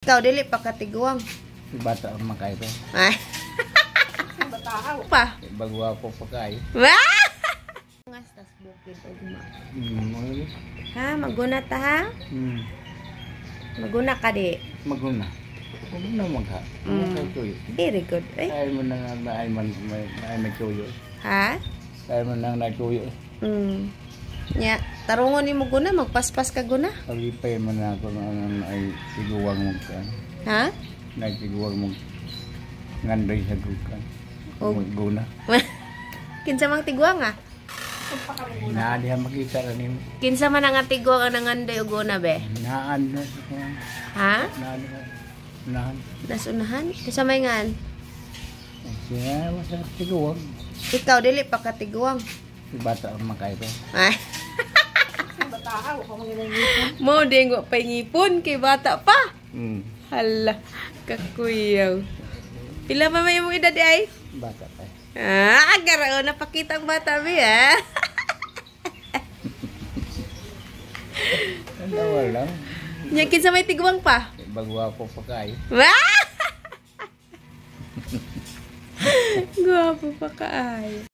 Ikaw dili pa katiguang. Si bata ang makay ko. Ay. Pa. Bago ako pakay. Wah! Ngastas bukid ugma. Mga Ha, maguna ta ha? Maguna ka di. maguna. Maguna magha. Magtuyo. Very good. Eh. Ay mo na ay magtuyo. Ha? Ay mo nang nagtuyo. Nya, tarungon ni mo guna, magpaspas ka guna. Pagipay mo na ako ng ay tiguwang mo ka. Ha? Nagtiguwang mo. Ngandoy sa gukan. Oh. Maguna. Kinsa mang tiguang ah? Naadiha makita ra nimo. Kinsa man ang tiguang ang nangandoy og guna be? Naan na. Ha? Naan. Nasunahan? Kinsa may ngan? Siya masa tiguwang. Ikaw dili pa katiguang. Si bata ang makay ko. Ay. Mo ding wa pay ngipon kay bata pa. Hala, kakuyaw. Pila pa may imong edad ay? Bata pa. Garo na pakita ang bata bi ha. Wala. Nya kinsa may tiguang pa? Bago ako pakay. Wah! Guwapo pa kaay.